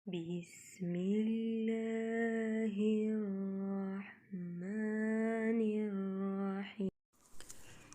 بسم الله الرحمن الرحيم.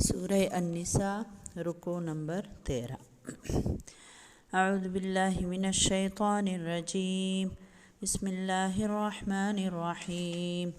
سورة النساء رکو نمبر 13. أعوذ بالله من الشيطان الرجيم. بسم الله الرحمن الرحيم.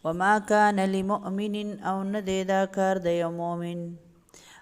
وما كان لمؤمن أو نديدا کار د یو مؤمن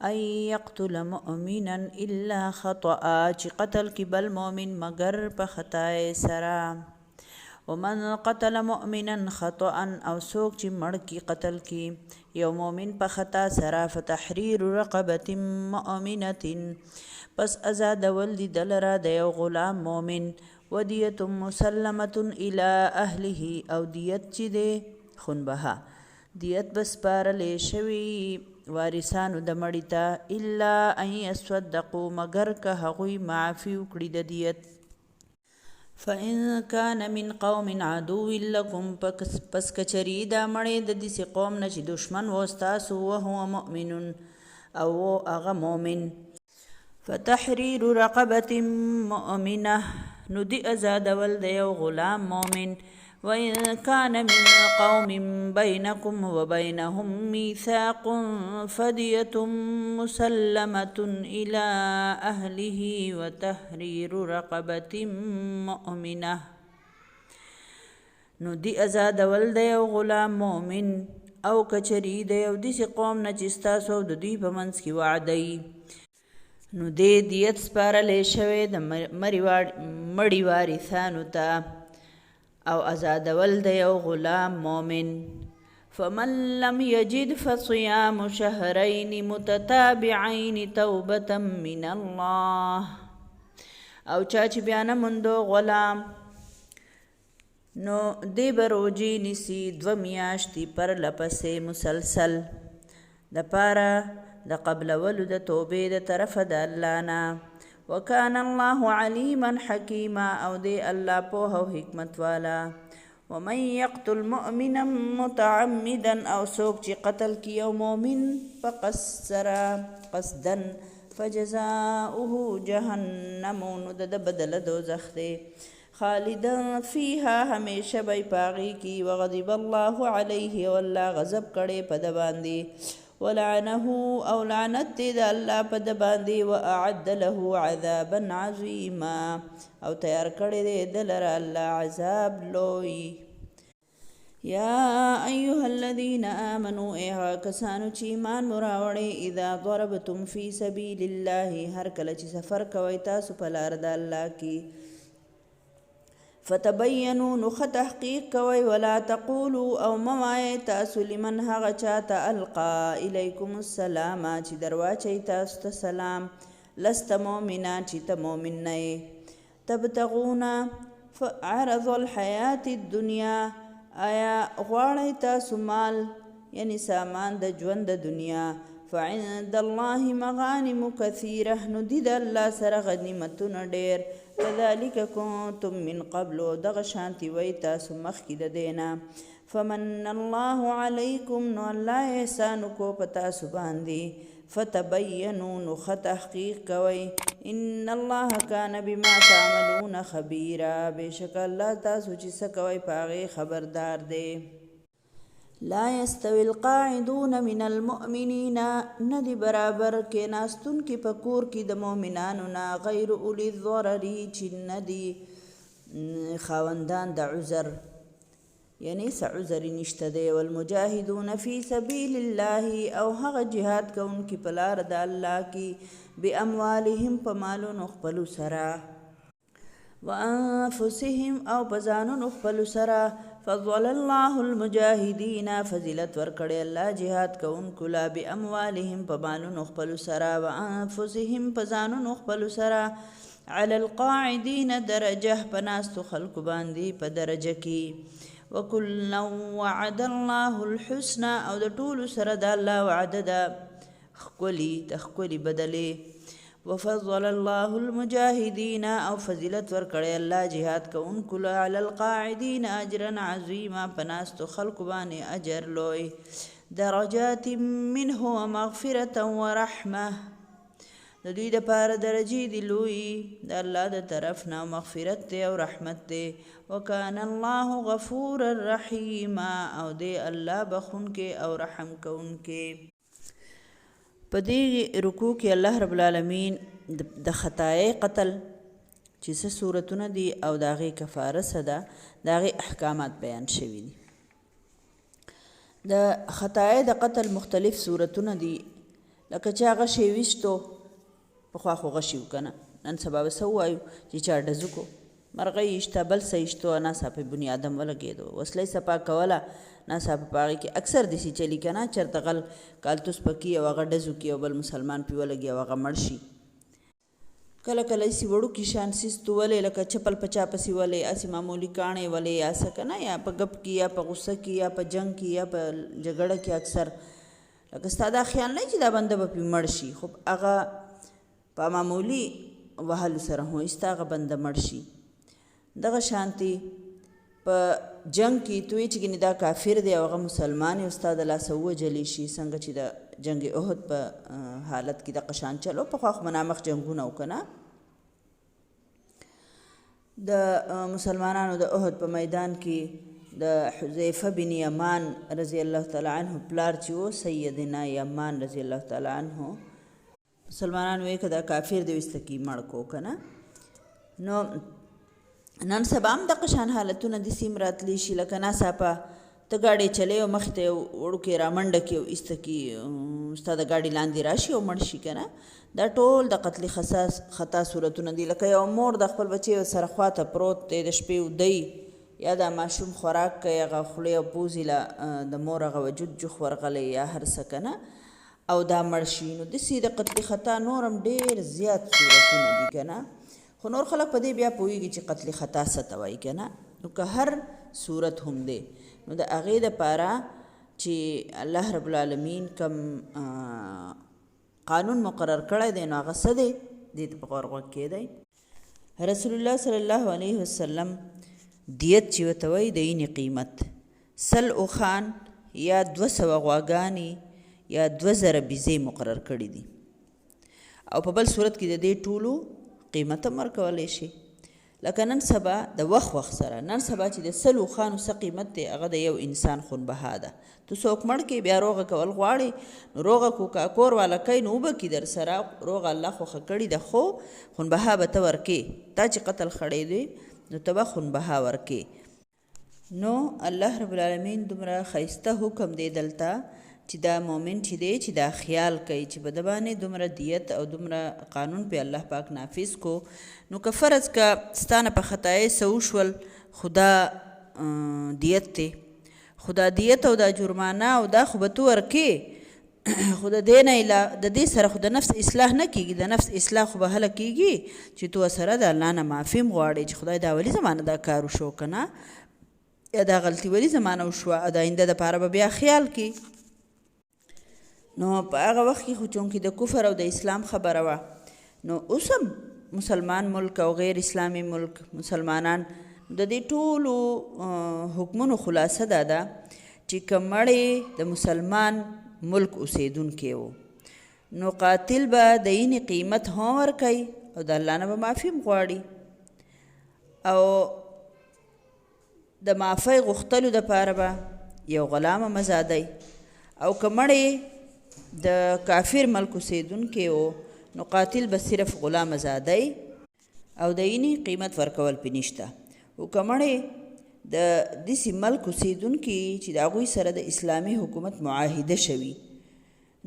أن يقتل مؤمنا إلا خطأ چې قتل کی بل مؤمن مگر په خطای سرا. ومن قتل مؤمنا خطأ او سوک چې مړ کی قتل کی یو مؤمن په خطا سرا فتحرير رقبة مؤمنة پس آزاد ولدی دلرا د یو غلام مؤمن ودیت مسلمة الى اهله او دیت چې ده خنبها دیت بس پارلې شوی وارثانو د مړی ته الا ان يصدقوا مگر که هغوی معافی وکړي د دیت. فإن كان من قوم عدو لكم پس کچری دا مړی د دې قوم نه چې دشمن وستاسو وهو مؤمن او هغه مؤمن فتحرير رقبة مؤمنة نو دی ازادول د یو غلام مؤمن. وإن كان من قوم بينكم وبينهم ميثاق فدية مسلمة إلى أهله وتحرير رقبة مؤمنة نو دی ازادول د یو غلام مؤمن او کچری د یو داسې قوم نه چې ستاسو د دوی په منځ کې وعده وي نو دې دیت سپارلی شوی د مړي وارثانو ته او ازادول د یو غلام مؤمن. فمن لم يجد فصيام شهرين متتابعين توبة من الله او چا چې بیا نه موندو غلام نو دی به روجې نیسي 2 میاشتې پرلپسې مسلسل د پاره د قبلولو د توبې د طرفه د الله نه. وكان الله عليما حكيما او دی الله پوه او حکمت والا. ومن يقتل مؤمنا متعمدا او سوک چې قتل کی یو مؤمن فقسرا قصدا فجزاؤه جهنم نو د بدل دوزخ دی خالدا فيها همیشه بی پاغي کی. وغضب الله عليه والله غضب کړي په د باندې ولعنه او لعنت دی د الله په د باندې واعد له عذابا عظیما او تیار کړی دی دلر الله عذاب لوی. یا ایها الذین آمنوا ایها کسانو چې ایمان مراوړی اذا ضربتم فی سبیل الله هر کله چې سفر کوئ تاسو په لار د الله کې فتبینوا نو تحقیق کوي ولا تقولوا او ممای تاسو لمن هغه چاته القا الیکم السلام چې درواچي تاسو ته سلام لست مؤمنا چې ته مؤمن نه تبتغون عرض الحیات الدنیا آیا غواړی تاسو مال یعنی سامان د ژوند د دنیا فعند الله مغانم کثیره نو دی د الله سره غنیمتونه ډیر كذلك كنتم من قبل دغ شانتی وی تاسو مخکې د دینا فمن الله علیکم نو الله احسان کو پتا سو باندې فتبینوا نو تحقیق کوي ان الله کان بما تعملون خبیرا بشک الله تاسو چې څه کوي پاغه خبردار دی. لا يستوي القاعدون من المؤمنين ندی برابر کې ناستون کې پکور کې د مؤمنانو نا غیر اولی الضرر چې ندی خاوندان د عذر یعنی څه عذر نشته دی. والمجاهدون فی سبیل الله او هغه جهاد کوونکي په لار د الله کې باموالهم په مالونو خپلو سره وانفسهم او بزانونو خپلو سره فضل الله المجاهدین فضیلت ورکړی الله جهاد کوونکو لا باموالهم په مالونو خپلو سره وانفسهم په ځانونو خپلو سره علی القاعدین درجه په ناستو خلکو باندې په درجه کې. وکلا وعد الله الحسنى او د ټولو سره د الله وعده ده ښکلي بدلې. وفضل الله المجاهدين او فضیلت ورکړی الله جهاد کوونکو علی القاعدین اجرا عظیما پناستو خلق باندې اجر لوی. درجات منه ومغفرة ورحمه د دوی دپاره درجې دي لوی د الله د طرف نه مغفرت دی او رحمت دی وکان الله غفورا رحیما او دی الله بخونکې او رحم کوونکې په دې رکوع کې الله رب العالمین د خطای قتل چې څه صورتونه دي او د هغې کفاره څه ده د هغې احکامات بیان شوي دي د خطای د قتل مختلف صورتونه دي لکه چې هغه شی ویشتو پخوا خو غشي و که نه نن سبا به څه ووایو چې چا ډزو کو مرغۍ ایشته بل څه ایشتو ناڅاپه بني ادم ولګېدو وسله یې صفا کوله ناڅاپه په هغې کې اکثر داسې چلي که نه چېرته غل کالتوس پکي او هغه ډز وکړي او بل مسلمان پې ولګي او هغه مړ شي کله کله یې وړوکي شان سیستو ولې لکه چپل په چا پسې ولې هسې معمولي کاڼې ولې یا څه که نه یا په ګپ کې یا په غوسه کې یا په جنګ کې یا په جګړه کې اکثر لکه ستا دا خیال نه چې دا بنده به پې مړ شي خو هغه په معمولي وهلو سره هم ایسته هغه بنده مړ شي دغه شانتي په جنګ کې توی چې ګنې دا کافر دی او هغه مسلمان یې ستا د لاسه ووجلی شي څنګه چې د جنګ احد په حالت کې دغه شان چلو پخوا خو منامخ جنګونه و که نه د مسلمانانو د احد په میدان کې د حذیفه بن یمان رضی الله تعالی عنه پلار چې و سیدنا یمان رضی الله تعالی عنه مسلمانانو یې که دا کافر دی ویسته کې مړ کو که نه نو نن سبا هم دغه شان حالتونه داسې هم راتلی شي لکه ناڅاپه ته ګاډی چلی او مخې ته یې وړوکی رامنډه کړي او ایسته کې ستا د ګاډي لاندې راشي او مړ شي که نه دا ټول د قتل خطا صورتونه دي لکه یو مور د خپل بچی سره خواته پروت دی د شپې ودی یا دا ماشوم خوراک کوي هغه خولې او پوزې له د مور هغه وجود جوخ ورغلی یا هر څه که نه او دا مړ شي نو داسې د قتل خطا نور هم ډېر زیات صورتونه دي که نه خو نور خلک په دې بیا پوهېږي چې قتل خطا څه ته وایي که نه نو که هر صورت هم دی نو د هغې دپاره چې الله رب العالمین کم قانون مقرر کړی دی نو هغه څه دی دې ته په غور غوږ کېدی رسول الله صلی الله علیه وسلم دیت چې ورته وایي د اینې قیمت 100 اوښان یا 200 غواګانې یا 2000 بیزې مقرر کړي دي او په بل صورت کې د دې ټولو قیمت هم ورکولی شي لکه نن سبا د وخت سره نن سبا چې د 100 اوښانو څه قیمت دی هغه د یو انسان خونبها ده ته څوک مړ کې بیا روغه کول غواړې نو روغه کوکا کور والا کوي نو وبه کي در سره روغه الله خوښه کړي ده خو خونبها به ته ورکې تا چې قتل خړی دی نو ته به خونبها ورکې نو الله رب العالمین دومره ښایسته حکم دی دلته چې دا مؤمن چې دی چې دا خیال کوي چې په ده باندې دومره دیت او دومره قانون پې الله پاک نافظ کو نو که فرض که ستا نه په خطایۍ څه وشول خو دا دیت دی خو دا دیت او دا جرمانه او دا خو به ته ورکې خو د دې نه د دې سره خو د نفس اصلاح نه کېږي د نفس اصلاح خو به هله کېږي چې تو سره د الله نه معافي هم غواړې چې خدای دا ولي زمانه دا کار وشو که نه یا دا غلطي ولي زمانه وشوه د آینده دپاره به بیا خیال کړي نو په هغه وخت کې خو چونکې د کفر او د اسلام خبره وه نو اوس هم مسلمان ملک او غیر اسلامي ملک مسلمانان د دې ټولو حکمونو خلاصه دا ده چې که مړی د مسلمان ملک اوسیدونکی و نو قاتل به د اینې قیمت هم ورکوي او د الله نه به معافي هم غواړي او د معافۍ غوښتلو دپاره به یو غلام هم ازادی او که مړی د کافر ملک اوسیدونکی و نو قاتل به صرف غلام ازادی او د اینې قیمت ورکول پې نشته او که مړی د داسې ملک اوسیدونکي چې د هغوی سره د اسلامي حکومت معاهده شوي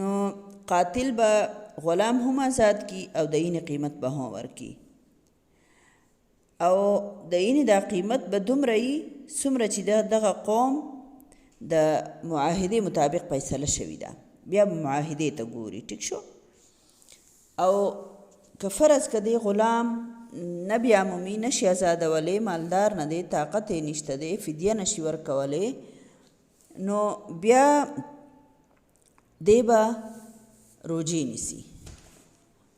نو قاتل به غلام هم آزاد کی او د اینې قیمت به هم ورکي او د اینې دا قیمت به دومره وي څومره چې دغه قوم د معاهدې مطابق فیصله شوي ده بیا به معاهدې ته ګوري ټیک شو او که فرض که دی غلام نه بیا مومي نشي ازادولی مالدار نه دی طاقت یې نشته دی فدیه نشي ورکولی نو بیا دی به روجې نیسي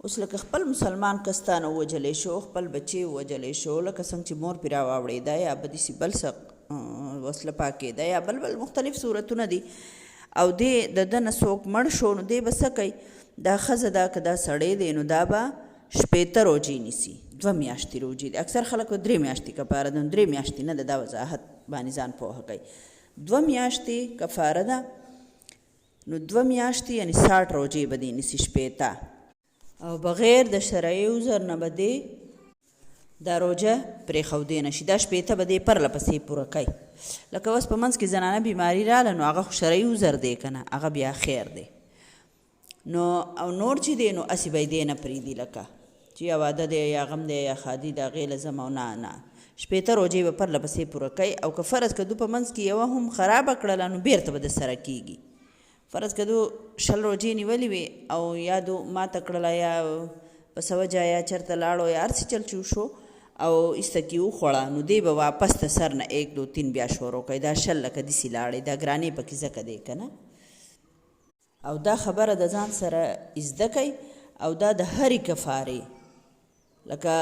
اوس لکه خپل مسلمان کستانه ووجلی شو خپل بچی ووجلی شو لکه څنګه چې مور پرې راواوړېده یا به داسې بل څه وسله پاکېده یا بل مختلف صورتونه دي او دې د ده نه څوک مړ شو نو دی به څه کوي دا ښځه ده که دا سړی دی نو دا به 15 روژې نیسي 2 میاشتې روژې دي اکثر خلک 3 میاشتې کفاره ده 3 میاشتې نه ده دا وضاحت باندې ځان پوهه کوي 2 میاشتې کفاره ده نو 2 میاشتې یعنی 60 روژې به دې نیسي 15 او بغیر د شرعي عذر نه به دې دا روژه پرېښودی نه شي دا 15 به دې پرله پسې پوره کوي لکه اوس په منځ کې زنانه بیماري راله نو هغه خو شرعي عذر دی که نه هغه بیا خیر دی نو او نور چې دی نو هسې به یې دې نه پرېږدي لکه چې یا واده دی یا غم دی یا ښادي د هغې له ځم او نه 15 روژې به پرله پسې پوره کوي او که فرض کدو په منځ کې یوه هم خرابه کړله نو بیرته به د سره کېږي فرض کدو 20 روژې نیولې وې او یا دو ماته کړله یا په څه وجه یا چېرته لاړو یا هر څه چل چې وشو او ایسته کې وخوړه نو دی به واپس د سر نه 1 2 3 بیا شروع کوي دا 10 لکه داسې لاړې دا ګرانې پکې ځکه دی که نه او دا خبره د ځان سره زده کوي او دا د هرې کفارې لکه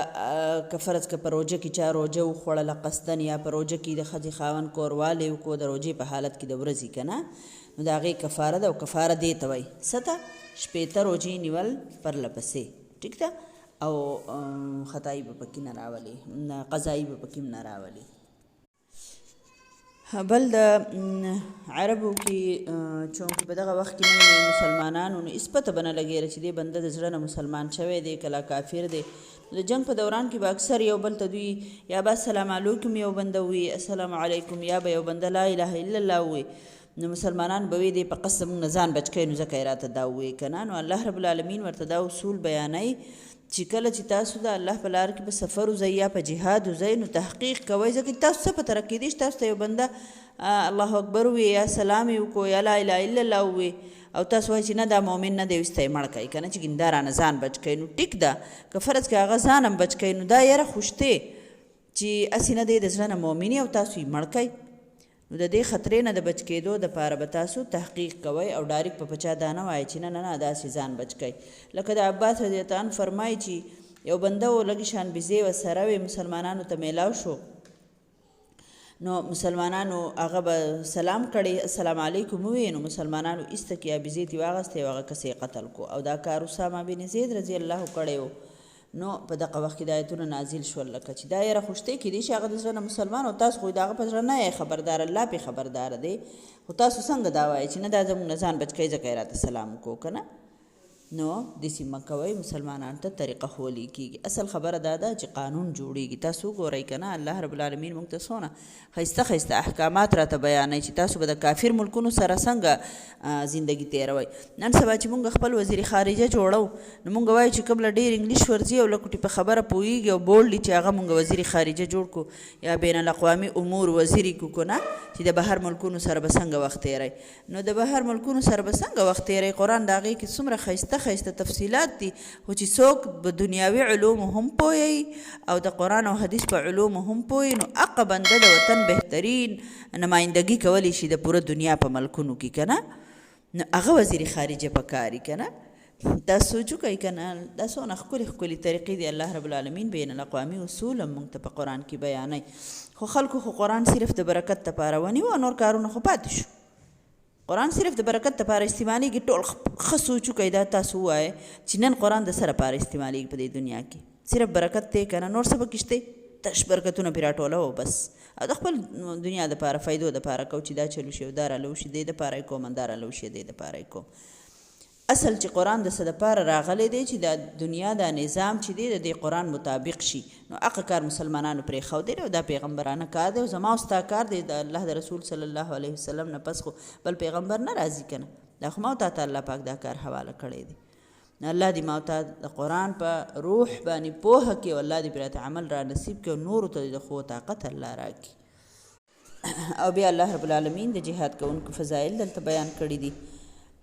که فرض که په روژه کې چا روژه وخوړله قصدن یا په روژه کې د ښځې خاوند کوروالی وکړو د روژې په حالت کې د ورځې که نه نو د هغې کفاره ده او کفاره دې ته وایي څه ته 15 روژې نیول پرله پسې ټیک ده او خطایي به پکې نه راولي قضایي به پکې نه راولي بل د عربو کې چونکې په دغه وخت کې نوی مسلمانانو نو هېڅ پته به نه لګېږي چې دې بنده د زړه نه مسلمان شوی دی که لا کافر دی د جنگ په دوران کې به اکثر یو بل ته دوی یا به السلام علیکم یو بنده ووي السلام علیکم یا به یو بنده لا اله الا الله ووي نو مسلمانان به وي دی په قصد موږ نه ځان بچ کوي نو ځکه یې راته دا ووایي که نه نو الله رب العالمین ورته دا اصول بیانوي چې کله چې تاسو د الله په لار کې په سفر وځئ یا په جهاد وځئ نو تحقیق کوئ ځکه تاسو څه پته راکېدی چې تاسو ته یو بنده الله اکبر ووایي یا سلام یې وکړو یا لا اله الا الله ووایي او تاسو وایئ چې نه دا مؤمن نه دی وسته یې مړ کوي که نه چې ګیندا رانه ځان بچ کوي نو ټیک ده که فرض که هغه ځان هم بچ کوي نو دا یره خو شتې چې هسې نه دی د زړه نه مؤمني او تاسو یې مړ کوئ نو د دې خطرې نه د بچ کېدو دپاره به تاسو تحقیق کوئ او ډایرک په چا دا نه وایئ چې نه نه نه داسې ځان بچ کوئ لکه د عباس رضی الله عنه فرمایي چې یو بنده و لږې شان بزې ورسره وې مسلمانانو ته میلاو شو نو مسلمانانو هغه به سلام کړی السلام علیکم ووایي نو مسلمانانو ایسته کې یا بزې ترې واخیستی او هغه کس یې قتل کو او دا کار اسامه بن زید رضی الله کړی و نو په دغه وخت کې د آیتونه نازل شول لکه چې دا یره خوشتې کېدی چې هغه د زړه نه مسلمان او تاسو خو د هغه په زړه نه یې خبردار الله پې خبردار دی خو تاسو څنګه دا وایئ چې نه دا زموږ نه ځان بچ کوي ځکه یې راته سلام وکړو که نه نو داسې مه کوئ مسلمانانو ته طریقه ښوولې کېږي اصل خبره دا ده چې قانون جوړېږي تاسو وګورئ که نه الله رب العالمین موږ ته څونه ښایسته ښایسته احکامات راته بیانوي چې تاسو به د کافر ملکونو سره څنګه زندګي تېروئ نن سبا چې موږ خپل وزیر خارجه جوړو نو موږ وایو چې کوم له ډېر انګلیش ورځي او لکوټې په خبره پوهېږي او بولډي چې هغه موږ وزیر خارجه جوړ کړو یا بین الاقوامي امور وزیر کړو که نه چې د بهر ملکونو سره به څنګه وخت تېروئ نو د بهر ملکونو سره به څنګه وخت تېروئ قرآن د هغې کې څومره ښایسته تفصیلات دي خو چې څوک په دنیاوي علومو هم پوهی او د قرآن او حدیث په علومو هم پوهی نو هغه بنده د وطن بهترین نمایندګي کولی شي د پوره دنیا په ملکونو کې که نه نو هغه وزیر خارجه پکاري که نه دا سوچ وکئ که نه دا څونه ښکلې ښکلې طریقې دي الله رب العالمین بین الاقوامي اصول هم موږ ته په قرآن کې بیانوي خو خلکو خو قرآن صرف د برکت دپاره ونیو او نور کارونه خو پاتې شو قرآن صرف د برکت دپاره استعمالیږي ټول ښه سوچ وکئ دا تاسو ووایئ چې نن قرآن د څه لپاره استعمالیږي په دې دنیا کې صرف برکت دی که نه نور څه پکې شته تش برکتونه پرې راټولوو بس او د خپل دنیا دپاره فایدو دپاره کو چې دا چلو شي او دا راله وشي دې دپاره یې کوم دا راله وشي دې دپاره یې کوم اصل چې قرآن د څه دپاره راغلی دی چې د دنیا دا نظام چې دی د دې قرآن مطابق شي نو هغه کار مسلمانانو پرېښودی دی او دا پیغمبرانه کار دی او زما او ستا کار دی د الله د رسول صلی الله علیه وسلم نه پس خو بل پیغمبر نه راځي که نه دا خو ما او تا ته الله پاک دا کار حواله کړی دی الله دې ما او تا د قرآن په روح باندې پوهه کړي او الله دې پرې راته عمل را نصیب کړي او نورو ته د ښو طاقت الله راکړي او بیا الله رب العالمین د جهاد کوونکو فضایل دلته بیان کړي دي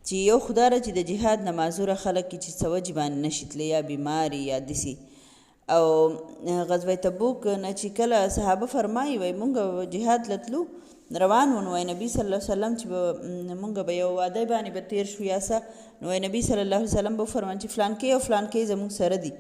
چې یو خدا را چې د جهاد نه معذوره خلک چې څه وجې باندې نشي تللی یا بیماري یا داسې او غزوه تبوک نه چې کله صحابه فرمایي وایي مونږ جهاد له تلو روان وو نو وایي نبي صلی الله علیه وسلم چې مونږ به یو واده باندې به تېر شو یا څه نو وایي نبي صلی الله علیه وسلم به وفرمایل چې فلانکې او فلانکې زموږ سره دي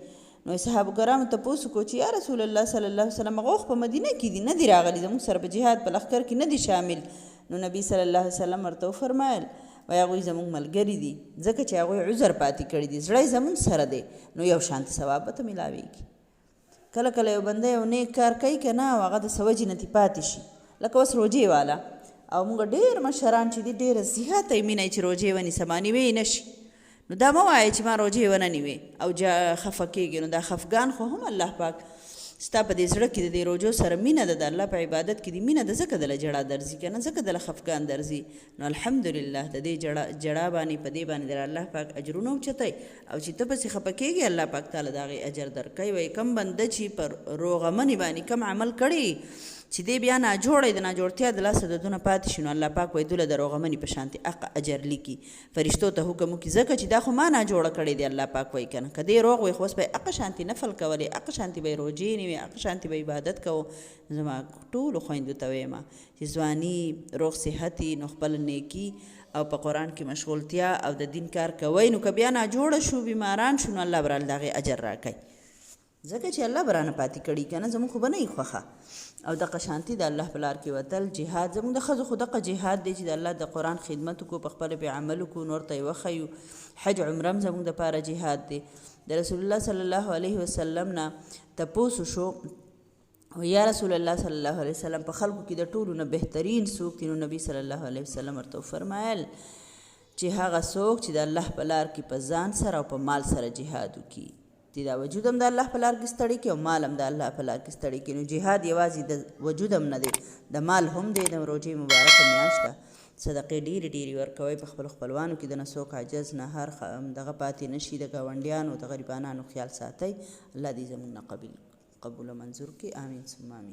نو صحابه کرامو تپوس وکړو چې یا رسول الله صلی الله علیه وسلم هغه په مدینه کې دي نه دي راغلي زموږ سره په جهاد په لښکر کې نه دي شامل نو نبي صلی الله علیه وسلم ورته وفرمایل وایي هغوی زموږ ملګري دي ځکه چې هغوی عذر پاتې کړي دي زړه یې زموږ سره دی نو یو شانته ثواب به ته میلاویږي کله کله یو بنده یو نیک کار کوي که نه او هغه د څه وجې نه پاتې شي لکه اوس روجې والا او موږ ډېر مشران چې دي ډېره زیاته یې مینه چې روجې ونیسه ما نیوې یې نه شي نو دا مه وایه چې ما روجې ونه نیوې او خفه کېږي نو دا خفګان خو هم الله پاک ستا په دې زړه کې د دې روجو سره مینه ده د الله په عبادت کې دې مینه ده ځکه دله ژړا درځي که نه ځکه دله خفګان درځي نو الحمدلله د دې ژړا باندې په دې باندې د الله پاک اجرونه اوچتی او چې ته پسې خفه کېږي الله پاک تعالی د هغې اجر درکوي وایي کم بنده چې پر روغمنې باندې کم عمل کړی چې دی بیا ناجوړی د ناجوړتیا د لاسه د دونه پاتې شي نو الله پاک وایي دوله د روغمنې په شانتې حق اجر لیکي فرشتو ته حکم وکړي ځکه چې دا خو ما ناجوړه کړی دی الله پاک وایي که نه که دی روغ وایي خو اوس به یې حق شانتې نفل کولې حق شانتې به یې روجې نیوې حق شانتې به عبادت کوو زما ټولو خویندو ته وایم چې ځواني روغ صحتي نو خپل نیکي او په قرآن کې مشغولتیا او د دین کار کوئ نو که بیا ناجوړه شو بیماران شو نو الله به راله د هغې اجر راکوي ځکه چې الله به رانه پاتې کړي که نه زموږ خو به نه وي خوښه او دغه شانتي د الله په لار کې وتل جهاد زموږ د ښځو خو دغه جهاد دی چې د الله د قرآن خدمت وکړو په خپله پې عمل وکړو نور ته یې وښیو حج عمره هم زموږ دپاره جهاد دی د رسول الله صلی الله علیه وسلم نه تپوس وشو یا رسول الله صلی الله علیه وسلم په خلکو کې د ټولو نه بهترین څوک دي نو نبي صلی الله علیه وسلم ورته وفرمایل چې هغه څوک چې د الله په لار کې په ځان سره او په مال سره جهاد وکړي چې دا وجود هم د الله په لار کې ستړی کړي او مال هم د الله په لار کې ستړی کړي نو جهاد یوازې د وجود هم نه دی د مال هم دی د روژې مبارکه میاشت ده صدقې ډېرې ډېرې ورکوئ په خپلو خپلوانو کې د نه څوک عاجز نه هر دغه پاتې نه شي د ګاونډیانو د غریبانانو خیال ساتئ الله دې زموږ نه قبول منظور کړي آمین ثم آمین